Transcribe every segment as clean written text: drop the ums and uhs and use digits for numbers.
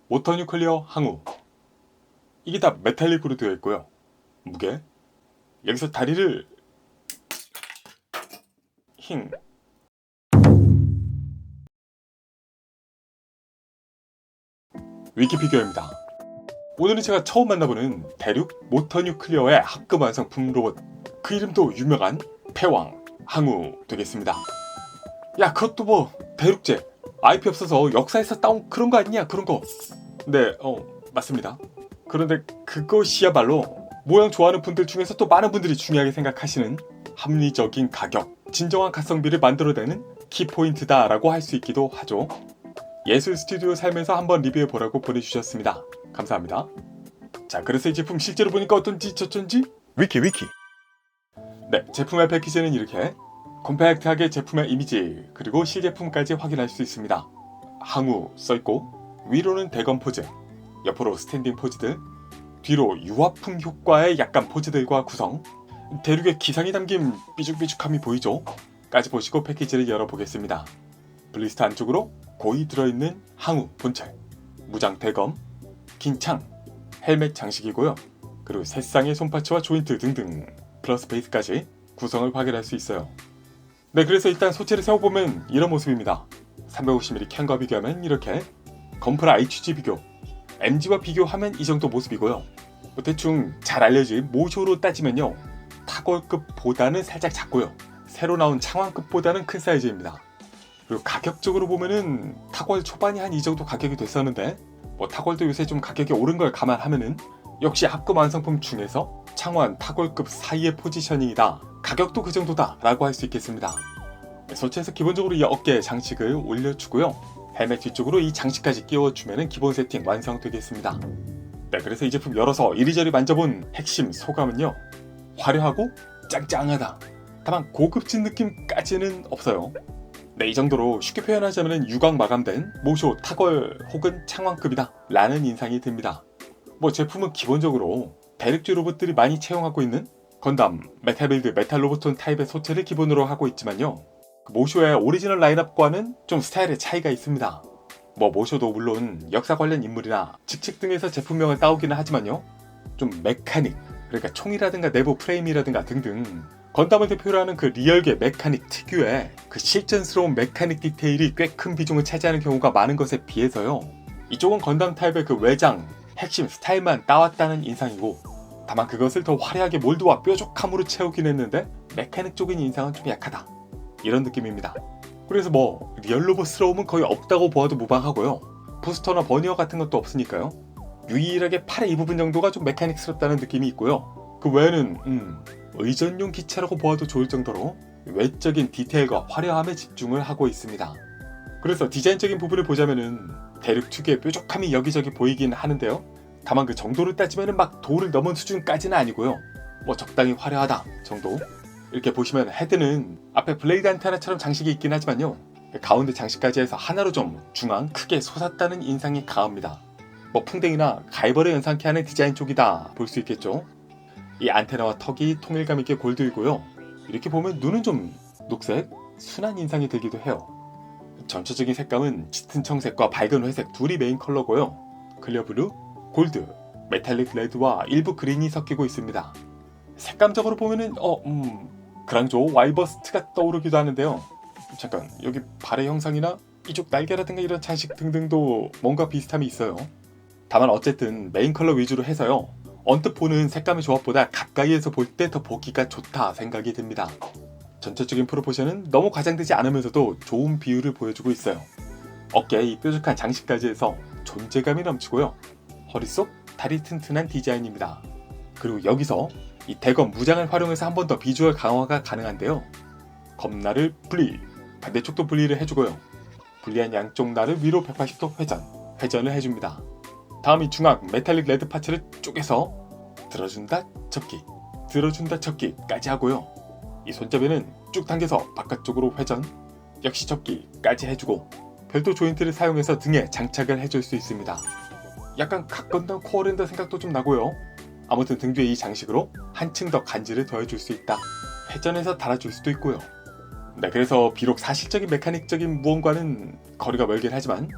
모터 뉴클리어 항우. 이게 다 메탈릭으로 되어 있고요. 무게. 여기서 다리를 힝. 위키피디어입니다. 오늘은 제가 처음 만나보는 대륙 모터 뉴클리어의 합금 완성품 로봇. 그 이름도 유명한 패왕 항우 되겠습니다. 야, 그것도 뭐 대륙제 IP 없어서 역사에서 따온 그런 거 아니냐, 그런 거. 네, 맞습니다. 그런데 그것이야말로 모양 좋아하는 분들 중에서 또 많은 분들이 중요하게 생각하시는 합리적인 가격, 진정한 가성비를 만들어내는 키포인트다 라고 할 수 있기도 하죠. 예술 스튜디오 살면서 한번 리뷰해보라고 보내주셨습니다. 감사합니다. 자, 그래서 이 제품 실제로 보니까 어떤지 저쩐지 위키. 네, 제품의 패키지는 이렇게 컴팩트하게 제품의 이미지 그리고 실제품까지 확인할 수 있습니다. 항우 써있고 위로는 대검 포즈, 옆으로 스탠딩 포즈들, 뒤로 유화풍 효과의 약간 포즈들과 구성, 대륙의 기상이 담긴 삐죽삐죽함이 보이죠? 까지 보시고 패키지를 열어보겠습니다. 블리스트 안쪽으로 고이 들어있는 항우 본체, 무장 대검, 긴 창, 헬멧 장식이고요. 그리고 세 쌍의 손파츠와 조인트 등등 플러스 베이스까지 구성을 확인할 수 있어요. 네, 그래서 일단 소체를 세워보면 이런 모습입니다. 350mm 캔과 비교하면 이렇게, 건프라 HG 비교, MG와 비교하면 이 정도 모습이고요. 뭐 대충 잘 알려진 모쇼로 따지면요, 타골급보다는 살짝 작고요, 새로 나온 창왕급보다는 큰 사이즈입니다. 그리고 가격적으로 보면은 타골 초반이 한 이 정도 가격이 됐었는데, 뭐 타골도 요새 좀 가격이 오른 걸 감안하면은 역시 합금 완성품 중에서 창완 타골급 사이의 포지셔닝이다, 가격도 그 정도다 라고 할 수 있겠습니다. 소체에서 기본적으로 이 어깨 장식을 올려주고요, 헬멧 뒤쪽으로 이 장식까지 끼워주면 기본 세팅 완성되겠습니다. 네, 그래서 이 제품 열어서 이리저리 만져본 핵심 소감은요, 화려하고 짱짱하다. 다만 고급진 느낌까지는 없어요. 네, 이 정도로 쉽게 표현하자면 유광 마감된 모쇼 타걸 혹은 창왕급이다 라는 인상이 듭니다. 뭐 제품은 기본적으로 대륙주 로봇들이 많이 채용하고 있는 건담, 메탈빌드, 메탈 로보톤 타입의 소체를 기본으로 하고 있지만요, 모쇼의 오리지널 라인업과는 좀 스타일의 차이가 있습니다. 뭐 모쇼도 물론 역사 관련 인물이나 직책 등에서 제품명을 따오기는 하지만요, 좀 메카닉, 그러니까 총이라든가 내부 프레임이라든가 등등 건담을 대표로 하는 그 리얼계 메카닉 특유의 그 실전스러운 메카닉 디테일이 꽤 큰 비중을 차지하는 경우가 많은 것에 비해서요, 이쪽은 건담 타입의 그 외장, 핵심 스타일만 따왔다는 인상이고, 다만 그것을 더 화려하게 몰드와 뾰족함으로 채우긴 했는데 메카닉 쪽인 인상은 좀 약하다, 이런 느낌입니다. 그래서 뭐 리얼 로봇스러움은 거의 없다고 보아도 무방하고요, 부스터나 버니어 같은 것도 없으니까요, 유일하게 팔의 이 부분 정도가 좀 메카닉스럽다는 느낌이 있고요, 그 외에는 의전용 기체라고 보아도 좋을 정도로 외적인 디테일과 화려함에 집중을 하고 있습니다. 그래서 디자인적인 부분을 보자면은 대륙 특유의 뾰족함이 여기저기 보이긴 하는데요, 다만 그 정도를 따지면은 막 도를 넘은 수준까지는 아니고요, 뭐 적당히 화려하다 정도. 이렇게 보시면 헤드는 앞에 블레이드 안테나처럼 장식이 있긴 하지만요, 가운데 장식까지 해서 하나로 좀 중앙 크게 솟았다는 인상이 강합니다. 뭐 풍뎅이나 가이버를 연상케 하는 디자인 쪽이다 볼 수 있겠죠. 이 안테나와 턱이 통일감 있게 골드이고요, 이렇게 보면 눈은 좀 녹색, 순한 인상이 들기도 해요. 전체적인 색감은 짙은 청색과 밝은 회색 둘이 메인 컬러고요, 클리어 블루, 골드, 메탈릭 레드와 일부 그린이 섞이고 있습니다. 색감적으로 보면은 그랑조 와이버스트가 떠오르기도 하는데요, 잠깐, 여기 발의 형상이나 이쪽 날개라든가 이런 장식 등등도 뭔가 비슷함이 있어요. 다만 어쨌든 메인 컬러 위주로 해서요, 언뜻 보는 색감의 조합보다 가까이에서 볼 때 더 보기가 좋다 생각이 듭니다. 전체적인 프로포션은 너무 과장되지 않으면서도 좋은 비율을 보여주고 있어요. 어깨에 이 뾰족한 장식까지 해서 존재감이 넘치고요, 허리 속 다리 튼튼한 디자인입니다. 그리고 여기서 이 대검 무장을 활용해서 한 번 더 비주얼 강화가 가능한데요, 검날을 분리, 반대쪽도 분리를 해주고요, 분리한 양쪽 날을 위로 180도 회전을 해줍니다. 다음 이 중앙 메탈릭 레드 파츠를 쪼개서 들어준다 접기, 들어준다 접기까지 하고요, 이 손잡이는 쭉 당겨서 바깥쪽으로 회전, 역시 접기까지 해주고, 별도 조인트를 사용해서 등에 장착을 해줄 수 있습니다. 약간 각건담 코어랜더 생각도 좀 나고요. 아무튼 등 뒤에 이 장식으로 한층 더 간지를 더해줄 수 있다, 회전해서 달아줄 수도 있고요. 네, 그래서 비록 사실적인 메카닉적인 무언과는 거리가 멀긴 하지만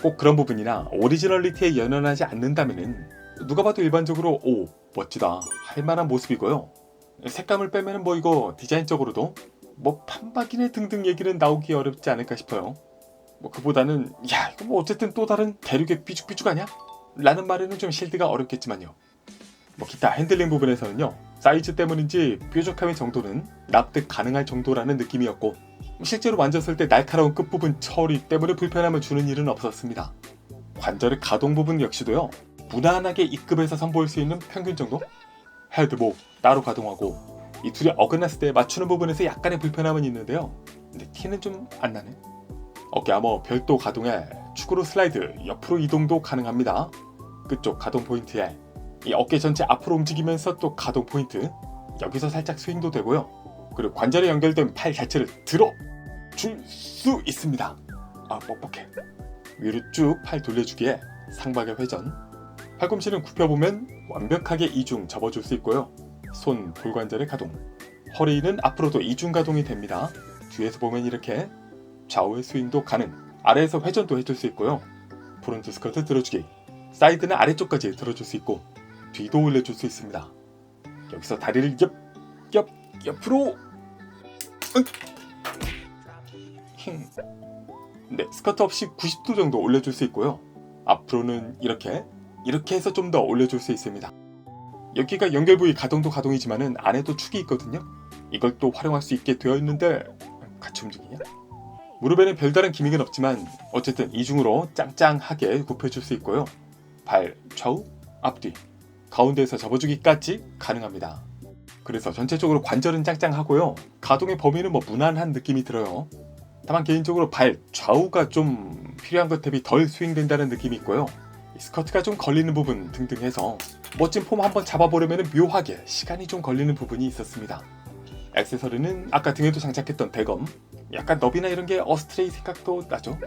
꼭 그런 부분이나 오리지널리티에 연연하지 않는다면은 누가 봐도 일반적으로 오 멋지다 할 만한 모습이고요. 색감을 빼면은 뭐 이거 디자인적으로도 뭐 판박이네 등등 얘기는 나오기 어렵지 않을까 싶어요. 뭐 그보다는 야 이거 뭐 어쨌든 또 다른 대륙의 삐죽삐죽 아냐? 라는 말에는 좀 실드가 어렵겠지만요. 뭐 기타 핸들링 부분에서는요, 사이즈 때문인지 뾰족함의 정도는 납득 가능할 정도라는 느낌이었고, 실제로 만졌을 때 날카로운 끝부분 처리 때문에 불편함을 주는 일은 없었습니다. 관절의 가동 부분 역시도요, 무난하게 E급에서 선보일 수 있는 평균 정도? 헤드, 목 따로 가동하고 이 둘이 어긋났을 때 맞추는 부분에서 약간의 불편함은 있는데요, 근데 티는 좀 안 나네. 어깨 아머 별도 가동에 축으로 슬라이드, 옆으로 이동도 가능합니다. 끝쪽 가동 포인트에 이 어깨 전체 앞으로 움직이면서 또 가동 포인트, 여기서 살짝 스윙도 되고요. 그리고 관절에 연결된 팔 자체를 들어 줄 수 있습니다. 아 뻑뻑해. 위로 쭉 팔 돌려주기에 상박의 회전. 팔꿈치는 굽혀보면 완벽하게 이중 접어줄 수 있고요. 손 골관절의 가동. 허리는 앞으로도 이중 가동이 됩니다. 뒤에서 보면 이렇게 좌우의 스윙도 가능. 아래에서 회전도 해줄 수 있고요. 프론트 스커트 들어주기. 사이드는 아래쪽까지 들어줄 수 있고 뒤도 올려줄 수 있습니다. 여기서 다리를 옆으로 네, 스커트 없이 90도 정도 올려줄 수 있고요. 앞으로는 이렇게 해서 좀 더 올려줄 수 있습니다. 여기가 연결 부위 가동도 가동이지만은 안에도 축이 있거든요. 이걸 또 활용할 수 있게 되어 있는데 같이 움직이냐? 무릎에는 별다른 기믹은 없지만 어쨌든 이중으로 짱짱하게 굽혀줄 수 있고요. 발 좌우, 앞뒤, 가운데에서 접어주기까지 가능합니다. 그래서 전체적으로 관절은 짱짱하고요. 가동의 범위는 뭐 무난한 느낌이 들어요. 다만 개인적으로 발 좌우가 좀 필요한 것 대비 덜 스윙된다는 느낌이 있고요. 스커트가 좀 걸리는 부분 등등 해서 멋진 폼 한번 잡아보려면 묘하게 시간이 좀 걸리는 부분이 있었습니다. 액세서리는 아까 등에도 장착했던 대검, 약간 너비나 이런 게 어스트레이 생각도 나죠.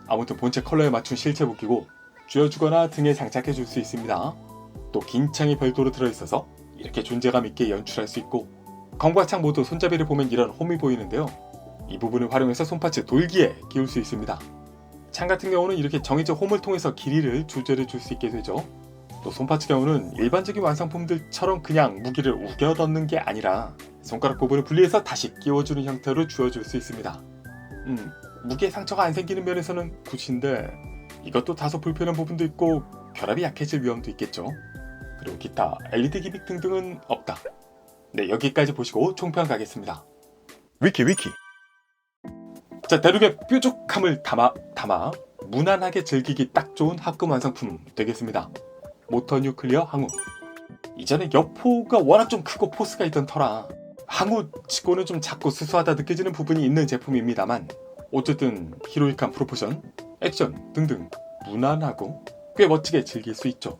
아무튼 본체 컬러에 맞춘 실체 무기고 쥐어주거나 등에 장착해줄 수 있습니다. 또 긴 창이 별도로 들어있어서 이렇게 존재감 있게 연출할 수 있고, 검과 창 모두 손잡이를 보면 이런 홈이 보이는데요. 이 부분을 활용해서 손파츠 돌기에 끼울 수 있습니다. 창 같은 경우는 이렇게 정해진 홈을 통해서 길이를 조절해 줄 수 있게 되죠. 또 손파츠 경우는 일반적인 완성품들처럼 그냥 무기를 우겨 넣는 게 아니라 손가락 부분을 분리해서 다시 끼워주는 형태로 주어줄 수 있습니다. 무게에 상처가 안 생기는 면에서는 굿인데 이것도 다소 불편한 부분도 있고 결합이 약해질 위험도 있겠죠. 그리고 기타 LED 기믹 등등은 없다. 네, 여기까지 보시고 총평 가겠습니다. 위키 자, 대륙의 뾰족함을 담아 무난하게 즐기기 딱 좋은 합금 완성품 되겠습니다. 모터 뉴클리어 항우. 이전에 여포가 워낙 좀 크고 포스가 있던 터라 항우 치고는 좀 작고 수수하다 느껴지는 부분이 있는 제품입니다만, 어쨌든 히로이칸 프로포션, 액션 등등 무난하고 꽤 멋지게 즐길 수 있죠.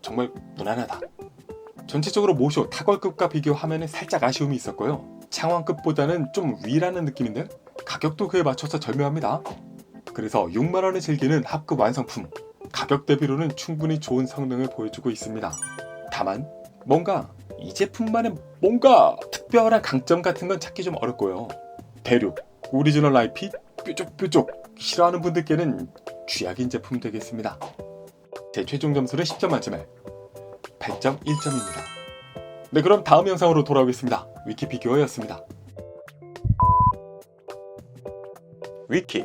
정말 무난하다. 전체적으로 모쇼 타걸급과 비교하면 살짝 아쉬움이 있었고요. 창왕급보다는 좀 위라는 느낌인데 가격도 그에 맞춰서 절묘합니다. 그래서 6만원에 즐기는 합급 완성품, 가격 대비로는 충분히 좋은 성능을 보여주고 있습니다. 다만 뭔가 이 제품만의 뭔가 특별한 강점 같은 건 찾기 좀 어렵고요. 대륙, 오리지널 IP, 뾰족뾰족 싫어하는 분들께는 쥐약인 제품 되겠습니다. 제 최종 점수는 10점 만점에 8.1점입니다. 네, 그럼 다음 영상으로 돌아오겠습니다. 위키피규어였습니다. 위키